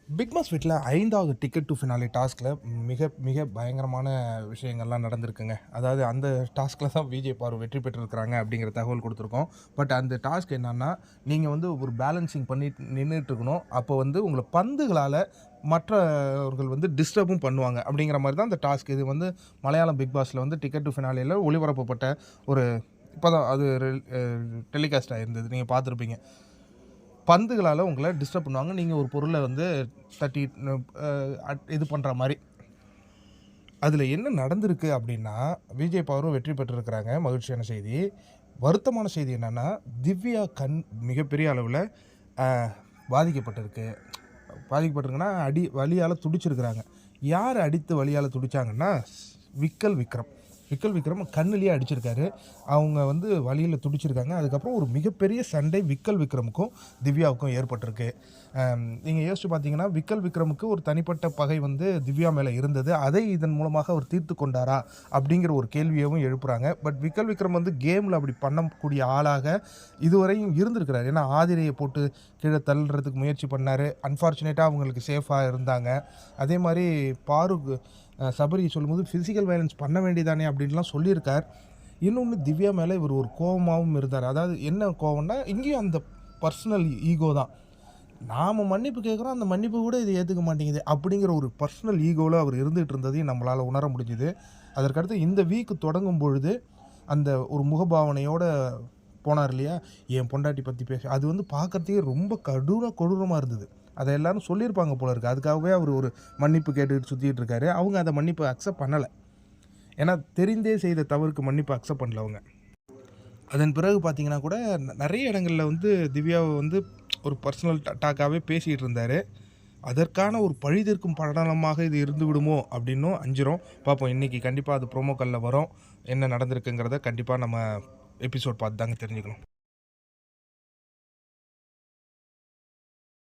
Big pass வீட்ல 5வது ticket two finale டாஸ்க்ல மிக மிக பயங்கரமான விஷயங்கள்லாம் நடந்திருக்குங்க. அதாவது அந்த டாஸ்க்ல தான் விஜய் பாரு வெற்றி பெற்றிருக்கிறாங்க அப்படிங்கிற தகவல் குடுத்துருக்கோம். பட் அந்த டாஸ்க் என்னன்னா, நீங்க வந்து ஒரு பேலன்சிங் பண்ணி நின்னுட்டு இருக்கணும். அப்போ வந்து உங்கள பந்துகளால மற்றவர்கள் வந்து டிஸ்டர்பும் பண்ணுவாங்க. அப்படிங்கிற மாரி தான் அந்த டாஸ்க். இது வந்து மலையாளம் பிக் பாஸ்ல வந்து டிக்கெட் டூ ஃபினாலேல ஒளிபரப்பப்பட்ட ஒரு இப்பதான் அது டெலிகாஸ்ட் ஆயிருந்தது. நீங்க பார்த்துருப்பீங்க. பந்துகளால உங்கள டிஸ்டர்ப் பண்ணுவாங்க. நீங்க ஒரு பொருள வந்து தட்டி இது பண்ற மாரி. அதில என்ன நடந்திருக்கு அப்டின்னா, விஜய் பவரும் வெற்றி பெற்றிருக்கிறாங்க. மகிழ்ச்சியான செய்தி. வருத்தமான செய்தி என்னன்னா, திவ்யா கண் மிகப்பெரிய அளவுல அ பாதிக்கப்பட்டிருக்கு. பாதிக்கப்பட்டிருக்குன்னா, வலியால துடிச்சிருக்கிறாங்க. யார் அடித்து வலியால துடிச்சாங்கன்னா, விக்கல் விக்ரம். விக்கல் விக்ரம் கண்ணுலயே அடிச்சிருக்காரு. அவங்க வந்து வலியில துடிச்சிருக்காங்க. அதுக்கப்புறம் ஒரு மிகப்பெரிய சண்டை விக்கல் விக்ரமுக்கும், திவ்யாவுக்கும் ஏற்பட்டிருக்கு. நீங்க யோசிச்சு பார்த்தீங்கன்னா, விக்கல் விக்ரமுக்கு ஒரு தனிப்பட்ட பகை வந்து திவ்யா மேல இருந்தது. அதை இதன் மூலமாக அவர் தீர்த்து கொண்டாரா? அப்படிங்கிற ஒரு கேள்வியவும் எழுப்புறாங்க. பட் விக்கல் விக்ரம் வந்து கேம்ல அப்படி பண்ணக்கூடிய ஆளாக இதுவரையும் இருந்திருக்கிறாரு. ஏன்னா, ஆதிரைய போட்டு கீழ தள்ளுறதுக்கு முயற்சி பண்ணாரு. அன்பார்ச்சுனேட்டா அவங்களுக்கு சேஃபா இருந்தாங்க. அதே மாரி பாருக் சபரி சொல்லும்போது ஃபிசிக்கல் வயலன்ஸ் பண்ண வேண்டியதானே அப்படின்லாம் சொல்லியிருக்கார். இன்னொன்னு திவ்யா மேல இவர் ஒரு கோவமாவும் இருந்தார். அதாவது என்ன கோவம்னா, இங்கேயும் அந்த பர்சனல் ஈகோ தான். நாம மன்னிப்பு கேட்குறோம், அந்த மன்னிப்பு கூட இது ஏத்துக்க மாட்டேங்குது. அப்படிங்கிற ஒரு பர்சனல் ஈகோல அவர் இருந்துட்டு இருந்ததையும் நம்மளால உணர முடிஞ்சுது. அதற்கடுத்து இந்த வீக் தொடங்கும் பொழுது, அந்த ஒரு முகபாவனையோட போனார் இல்லையா? என் பொண்டாட்டி பத்தி பேச அது வந்து பார்க்கறதுக்கே ரொம்ப கொடூரமா இருந்தது. அத எல்லாரும் சொல்லியிருப்பாங்க போல இருக்கு. அதுக்காகவே அவரு ஒரு மன்னிப்பு கேட்டுட்டு சுத்திட்டு இருக்காரு. அவங்க அந்த மன்னிப்ப அக்செப்ட் பண்ணல. ஏன்னா தெரிந்தே செய்த தவறுக்கு மன்னிப்பு அக்செப்ட் பண்ணல அவங்க. அதன் பிறகு பார்த்தீங்கன்னா கூட நெறைய இடங்கள்ல வந்து திவ்யாவ வந்து ஒரு பர்சனல் டாக்காவே பேசிட்டு இருந்தாரு. அதற்கான ஒரு பழிதீர்க்கும் படலமாக இது இருந்து விடுமோ அப்படின்னும் அஞ்சுறோம். பார்ப்போம் இன்னைக்கு கண்டிப்பா அது ப்ரோமோ கால்ல வரும். என்ன நடந்திருக்குங்கிறத கண்டிப்பா நம்ம எபிசோட் பார்த்து தாங்க தெரிஞ்சுக்கணும்.